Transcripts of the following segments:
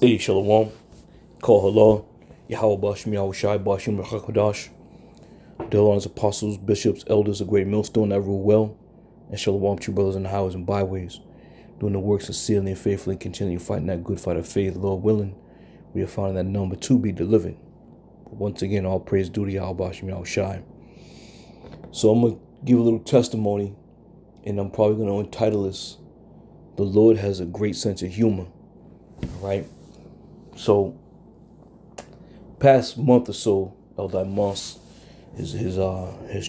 Hey, Shalom. Call hello. Yahawashi, Yahawashi, Bashim, Rakadash. The Lord's apostles, bishops, elders, a great millstone that rule well. And Shalom, true brothers in the highways and byways. Doing the works sincerely and faithfully, continuing fighting that good fight of faith, Lord willing. We are finding that number to be delivered. But once again, all praise due to Yahawashi, Yahawashi. So I'm going to give a little testimony, and I'm probably going to entitle this, The Lord Has a Great Sense of Humor. All right? So, past month or so, Elder Moss, his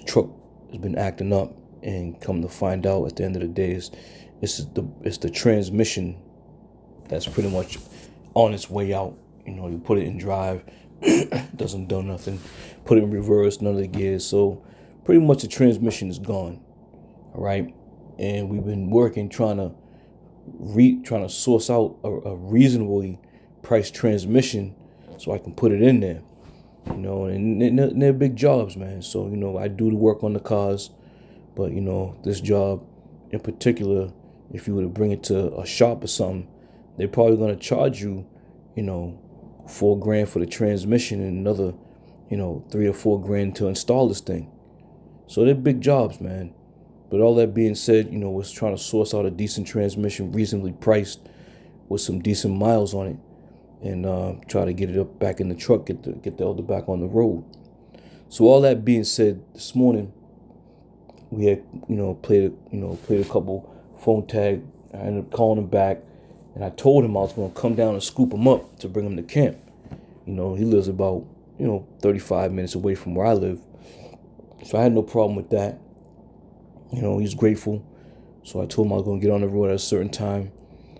truck has been acting up, and come to find out at the end of the day, it's the transmission that's pretty much on its way out. You know, you put it in drive, doesn't do nothing. Put it in reverse, none of the gears. So, pretty much the transmission is gone. All right, and we've been working trying to source out a reasonably priced transmission so I can put it in there, you know, and they're big jobs, man. So, you know, I do the work on the cars, but, you know, this job in particular, if you were to bring it to a shop or something, they're probably going to charge you, you know, $4,000 for the transmission and another, you know, $3 or $4,000 to install this thing. So they're big jobs, man. But all that being said, you know, was trying to source out a decent transmission, reasonably priced, with some decent miles on it, and try to get it up back in the truck, get the elder back on the road. So all that being said, this morning we had, you know, played a couple phone tag. I ended up calling him back, and I told him I was going to come down and scoop him up to bring him to camp. You know, he lives about, you know, 35 minutes away from where I live, so I had no problem with that. You know, he's grateful. So I told him I was going to get on the road at a certain time.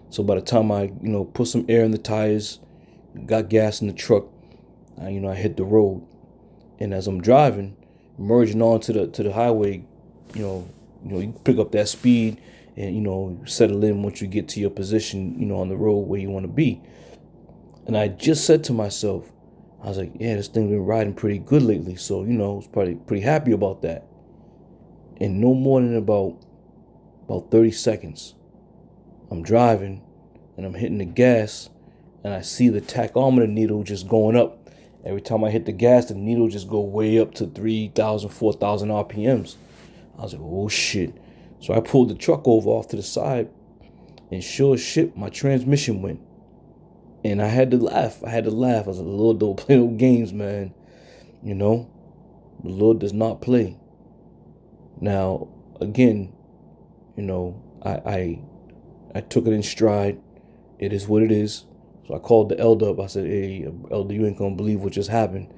So by the time I, you know, put some air in the tires, got gas in the truck, I hit the road. And as I'm driving, merging onto the highway, you pick up that speed and, you know, settle in once you get to your position, you know, on the road where you want to be. And I just said to myself, I was like, yeah, this thing's been riding pretty good lately. So, you know, I was probably pretty happy about that. And no more than about 30 seconds, I'm driving and I'm hitting the gas, and I see the tachometer needle just going up. Every time I hit the gas, the needle just go way up to 3,000, 4,000 RPMs. I was like, oh shit. So I pulled the truck over off to the side, and sure as shit, my transmission went. And I had to laugh. I was like, the Lord don't play no games, man. You know, the Lord does not play. Now, again, you know, I took it in stride. It is what it is. So I called the elder up. I said, hey, elder, you ain't gonna believe what just happened.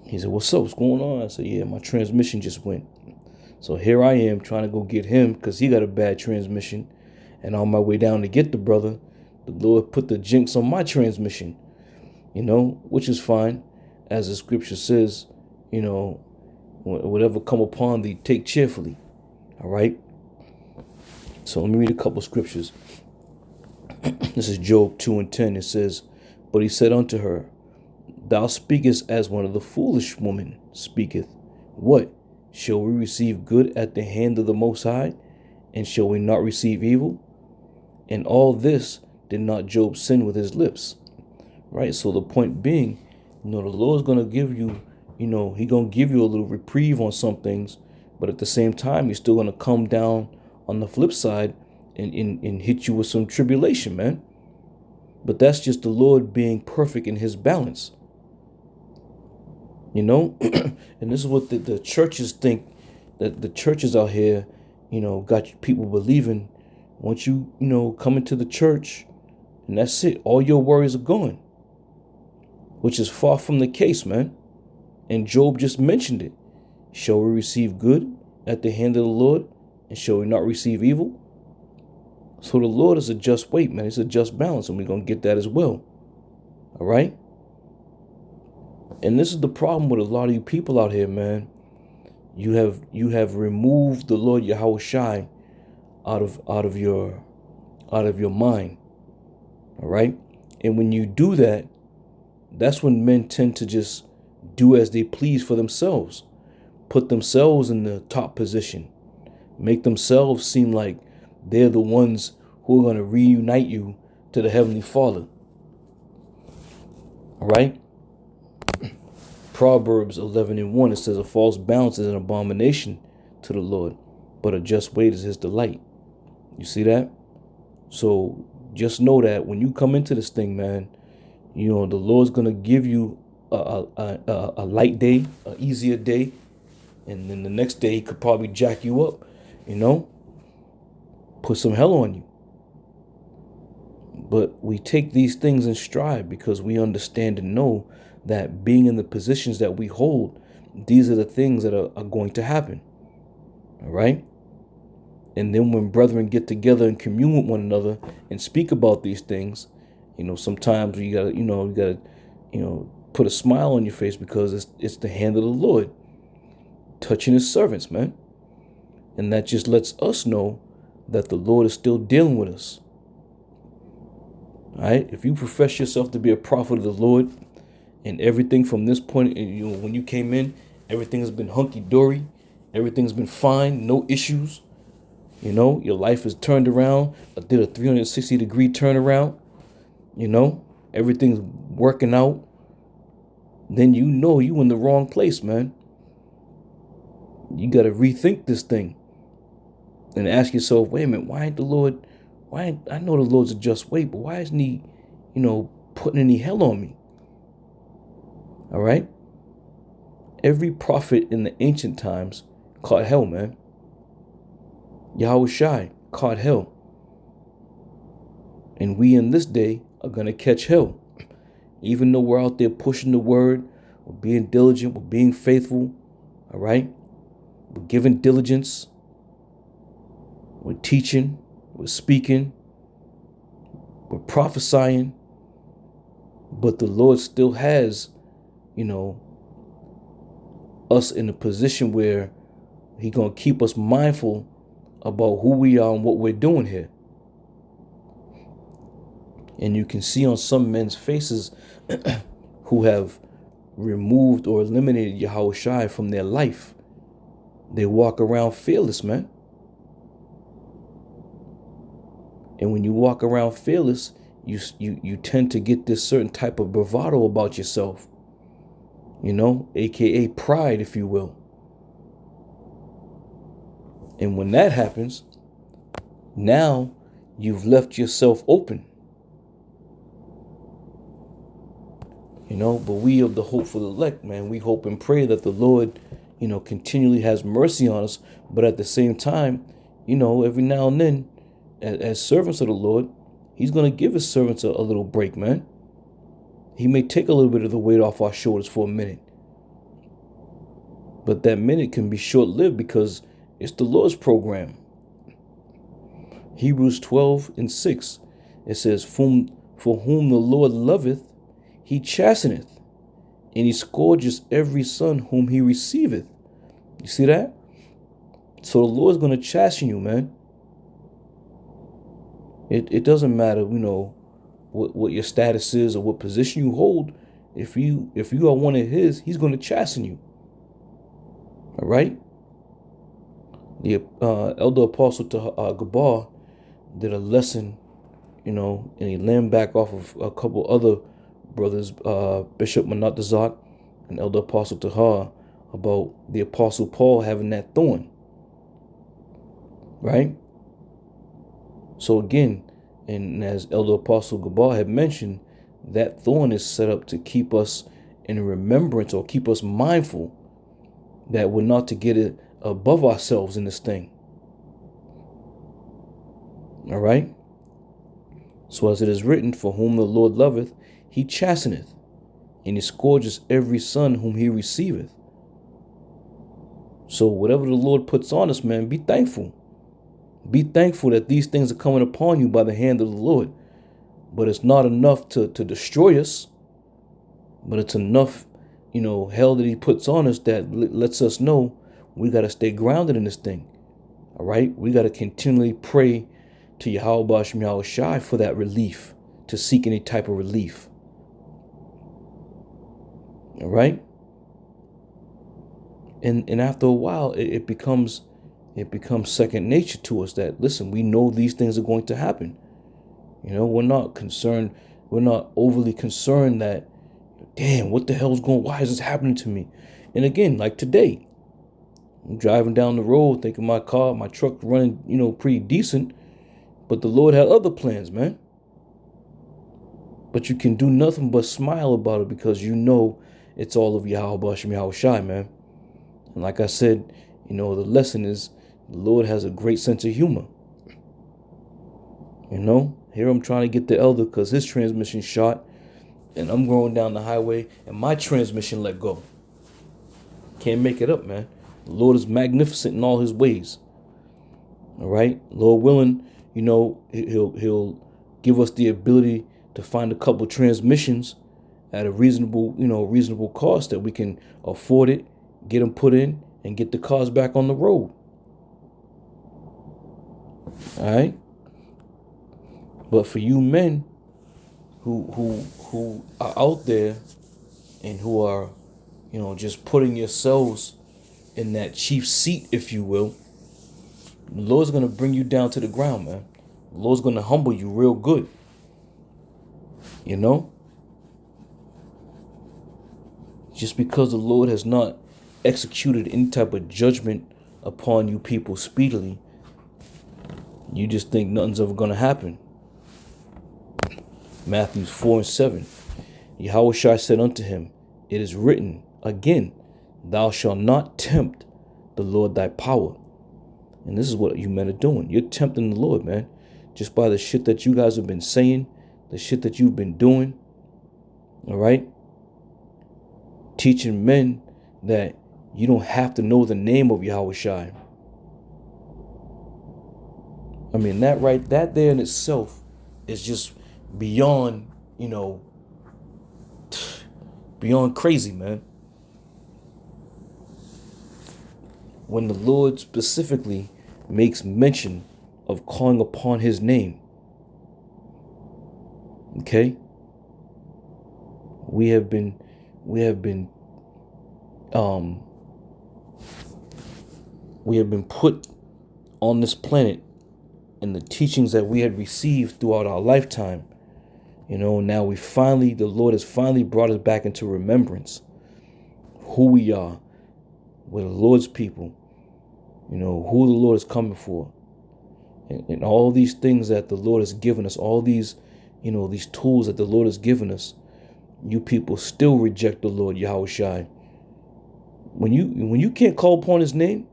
He said, what's up? What's going on? I said, yeah, my transmission just went. So here I am trying to go get him because he got a bad transmission. And on my way down to get the brother, the Lord put the jinx on my transmission, you know, which is fine. As the scripture says, you know, whatever come upon thee, take cheerfully. All right. So let me read a couple scriptures. This is Job 2:10. It says, but he said unto her, thou speakest as one of the foolish women speaketh. What? Shall we receive good at the hand of the Most High? And shall we not receive evil? And all this did not Job sin with his lips. Right? So the point being, you know, the Lord's going to give you, you know, He's going to give you a little reprieve on some things, but at the same time, He's still going to come down on the flip side and hit you with some tribulation, man. But that's just the Lord being perfect in His balance. You know, and this is what the churches think, that the churches out here, you know, got people believing once you know, come into the church and that's it, all your worries are gone, which is far from the case, man. And Job just mentioned it. Shall we receive good at the hand of the Lord, and shall we not receive evil? So the Lord is a just weight, man. It's a just balance, and we're going to get that as well. All right? And this is the problem with a lot of you people out here, man. You have removed the Lord Yahawashi out of your mind. All right? And when you do that, that's when men tend to just do as they please for themselves. Put themselves in the top position. Make themselves seem like they're the ones who are going to reunite you to the Heavenly Father. All right. Proverbs 11:1, it says, a false balance is an abomination to the Lord, but a just weight is his delight. You see that? So just know that when you come into this thing, man, the Lord's going to give you a light day, an easier day. And then the next day he could probably jack you up, put some hell on you. But we take these things in stride because we understand and know that being in the positions that we hold, these are the things that are going to happen. All right. And then when brethren get together and commune with one another and speak about these things, sometimes you gotta put a smile on your face because it's the hand of the Lord touching his servants, man. And that just lets us know that the Lord is still dealing with us. All right. If you profess yourself to be a prophet of the Lord, and everything from this point, when you came in, everything has been hunky-dory. Everything's been fine. No issues. Your life is turned around. I did a 360-degree turnaround. Everything's working out. Then you in the wrong place, man. You got to rethink this thing and ask yourself, wait a minute, I know the Lord's a just weight, but why isn't he, putting any hell on me? All right. Every prophet in the ancient times caught hell, man. Yahawashi caught hell. And we in this day are going to catch hell. Even though we're out there pushing the word, we're being diligent, we're being faithful. All right. We're giving diligence. We're teaching. We're speaking. We're prophesying. But the Lord still has us in a position where he's going to keep us mindful about who we are and what we're doing here. And you can see on some men's faces who have removed or eliminated Yahawashi from their life. They walk around fearless, man. And when you walk around fearless, you tend to get this certain type of bravado about yourself. AKA pride, if you will. And when that happens, now you've left yourself open. But we of the hopeful elect, man, we hope and pray that the Lord, continually has mercy on us. But at the same time, every now and then, as servants of the Lord, he's going to give his servants a little break, man. He may take a little bit of the weight off our shoulders for a minute. But that minute can be short-lived because it's the Lord's program. Hebrews 12:6, it says, For whom the Lord loveth, he chasteneth, and he scourges every son whom he receiveth. You see that? So the Lord's going to chasten you, man. It doesn't matter, what your status is or what position you hold. If you are one of his, he's going to chasten you. All right. The elder apostle to Gabar did a lesson, and he leaned back off of a couple other brothers, Bishop Manatazak and elder apostle Tahar, about the apostle Paul having that thorn. Right. So again, and as elder apostle Gabar had mentioned, that thorn is set up to keep us in remembrance or keep us mindful that we're not to get it above ourselves in this thing. All right. So as it is written, for whom the Lord loveth, he chasteneth, and he scourges every son whom he receiveth. So whatever the Lord puts on us, man, be thankful. Be thankful that these things are coming upon you by the hand of the Lord. But it's not enough to destroy us. But it's enough, hell that he puts on us that lets us know we got to stay grounded in this thing. All right. We got to continually pray to Yahawashi for that relief, to seek any type of relief. All right. And after a while, it becomes second nature to us that, listen, we know these things are going to happen. We're not concerned. We're not overly concerned that, damn, what the hell's going, why is this happening to me? And again, like today, I'm driving down the road thinking my truck running, pretty decent. But the Lord had other plans, man. But you can do nothing but smile about it because you know it's all of Yahawashi, man. And like I said, the lesson is the Lord has a great sense of humor. Here I'm trying to get the elder because his transmission shot, and I'm going down the highway and my transmission let go. Can't make it up, man. The Lord is magnificent in all his ways. All right, Lord willing, he'll give us the ability to find a couple transmissions at a reasonable cost that we can afford it, get them put in, and get the cars back on the road. All right. But for you men who are out there and who are, just putting yourselves in that chief seat, if you will, the Lord's going to bring you down to the ground, man. The Lord's going to humble you real good. Just because the Lord has not executed any type of judgment upon you people speedily, you just think nothing's ever going to happen. Matthew 4:7. Yahawashi said unto him, it is written again, thou shalt not tempt the Lord thy power. And this is what you men are doing. You're tempting the Lord, man. Just by the shit that you guys have been saying, the shit that you've been doing. All right? Teaching men that you don't have to know the name of Yahawashi. I mean, that there in itself is just beyond, beyond crazy, man. When the Lord specifically makes mention of calling upon his name. Okay? We have been put on this planet, and the teachings that we had received throughout our lifetime, now the Lord has finally brought us back into remembrance who we are. We're the Lord's people, who the Lord is coming for, and all these things that the Lord has given us, all these, these tools that the Lord has given us. You people still reject the Lord Yahawashi. When you can't call upon his name,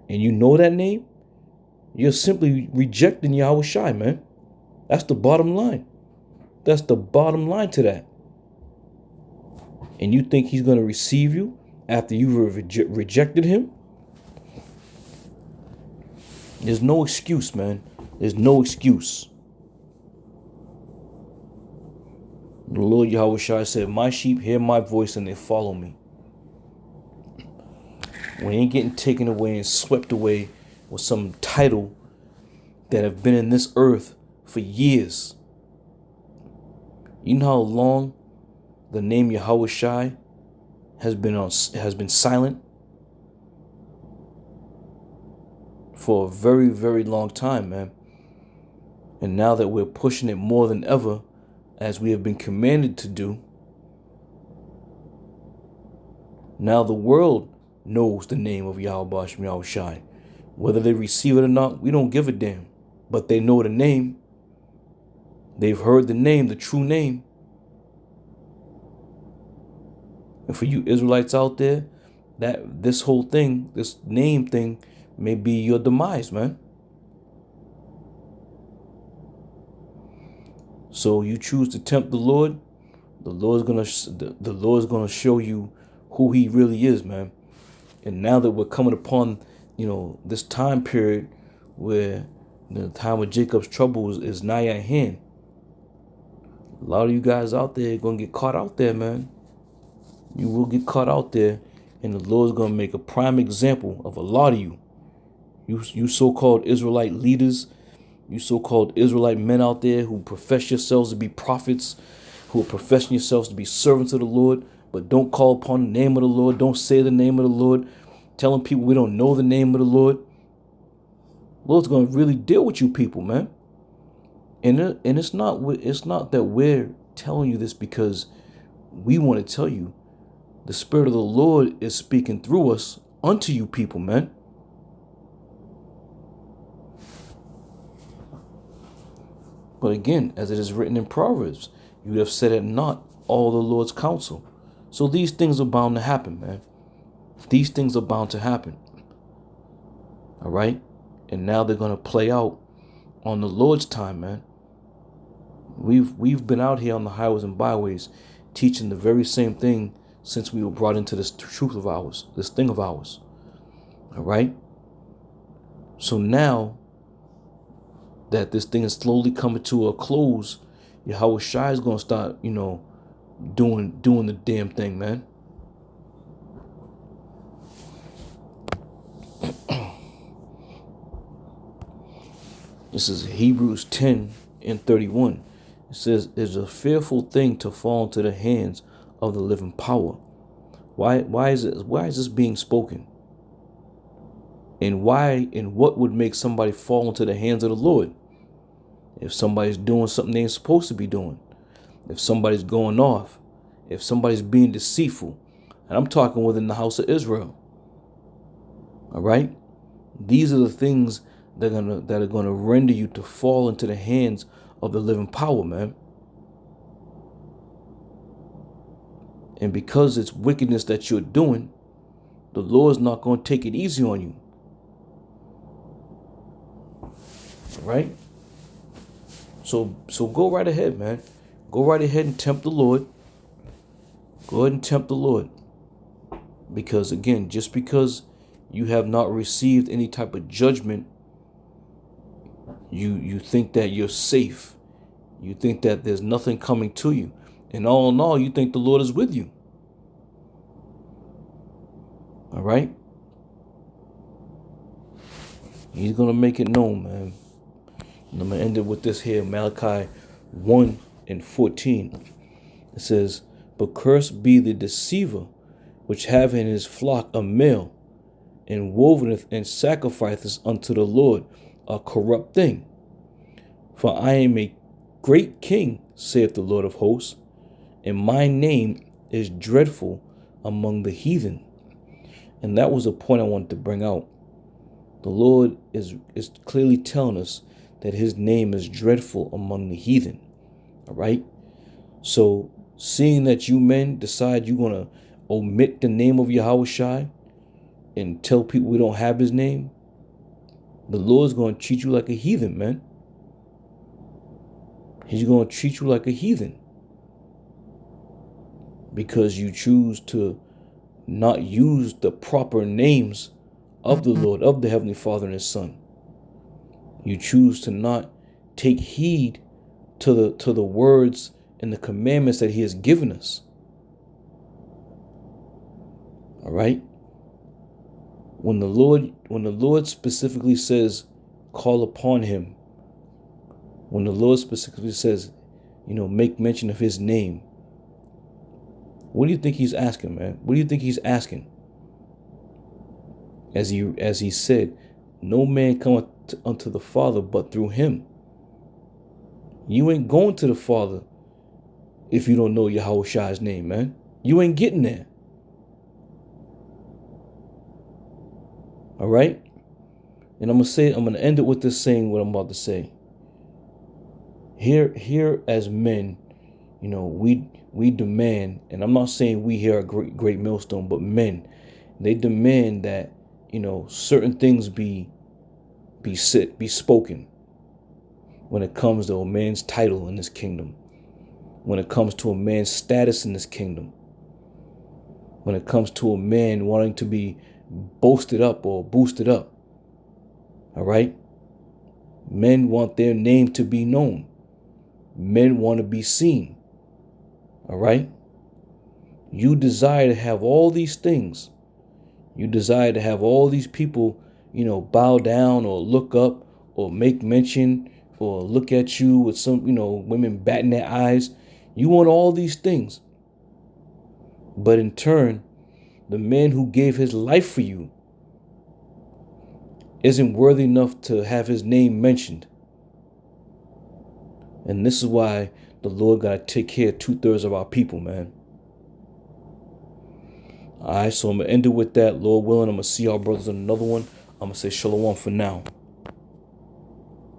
and you know that name, you're simply rejecting Yahawashi, man. That's the bottom line. That's the bottom line to that. And you think he's going to receive you after you've rejected him? There's no excuse, man. There's no excuse. The Lord Yahawashi said, my sheep hear my voice and they follow me. We ain't getting taken away and swept away with some title that have been in this earth for years. You know how long the name Yahawashi has been silent? For a very, very long time, man. And now that we're pushing it more than ever, as we have been commanded to do, now the world knows the name of Yahawashi. Whether they receive it or not, we don't give a damn. But they know the name. They've heard the name, the true name. And for you Israelites out there, that this whole thing, this name thing, may be your demise, man. So you choose to tempt the Lord, the Lord's gonna show you who he really is, man. And now that we're coming upon, this time period where the time of Jacob's trouble is nigh at hand, a lot of you guys out there are gonna get caught out there, man. You will get caught out there, and the Lord's gonna make a prime example of a lot of you. You so-called Israelite leaders, you so-called Israelite men out there who profess yourselves to be prophets, who are professing yourselves to be servants of the Lord, but don't call upon the name of the Lord, don't say the name of the Lord, telling people we don't know the name of the Lord. The Lord's going to really deal with you people, man. And it's not that we're telling you this because we want to tell you the Spirit of the Lord is speaking through us unto you people, man. But again, as it is written in Proverbs, you have set at naught all the Lord's counsel. So these things are bound to happen, man. These things are bound to happen. All right? And now they're going to play out on the Lord's time, man. We've been out here on the highways and byways teaching the very same thing since we were brought into this truth of ours, this thing of ours. All right? So now that this thing is slowly coming to a close, Yahawashi is going to start, doing the damn thing, man. This is Hebrews 10:31. It says, "It's a fearful thing to fall into the hands of the living power." Why is this being spoken? And what would make somebody fall into the hands of the Lord? If somebody's doing something they ain't supposed to be doing, if somebody's going off, if somebody's being deceitful, and I'm talking within the house of Israel. All right? These are the things that are gonna render you to fall into the hands of the living power, man. And because it's wickedness that you're doing, the Lord's not going to take it easy on you. Right? So go right ahead, man. Go right ahead and tempt the Lord. Go ahead and tempt the Lord. Because again, just because you have not received any type of judgment, you think that you're safe. You think that there's nothing coming to you. And all in all, you think the Lord is with you. All right? He's going to make it known, man. And I'm going to end it with this here, Malachi 1:14. It says, "But cursed be the deceiver, which have in his flock a male, and woveneth and sacrificeth unto the Lord a corrupt thing. For I am a great king, saith the Lord of hosts, and my name is dreadful among the heathen." And that was a point I wanted to bring out. The Lord is clearly telling us that his name is dreadful among the heathen. All right? So seeing that you men decide you're going to omit the name of Yahawashi and tell people we don't have his name, the Lord's going to treat you like a heathen, man. He's going to treat you like a heathen because you choose to not use the proper names of the Lord, of the Heavenly Father and his Son. You choose to not take heed to the words and the commandments that he has given us. All right? When the Lord specifically says, call upon him, when the Lord specifically says, make mention of his name, what do you think he's asking, man? What do you think he's asking? As he said, no man cometh unto the Father but through him. You ain't going to the Father if you don't know Yahawashi's name, man. You ain't getting there. All right? And I'm going to end it with this saying what I'm about to say. Here as men, we demand, and I'm not saying we here are great millstone, but men, they demand that, certain things be spoken when it comes to a man's title in this kingdom, when it comes to a man's status in this kingdom, when it comes to a man wanting to be boasted up or boosted up. All right? Men want their name to be known. Men want to be seen. All right? You desire to have all these things. You desire to have all these people, bow down or look up or make mention or look at you with some, women batting their eyes. You want all these things. But in turn, the man who gave his life for you isn't worthy enough to have his name mentioned. And this is why the Lord got to take care of 2/3 of our people, man. All right, so I'm going to end it with that. Lord willing, I'm going to see our brothers in another one. I'm going to say shalom for now.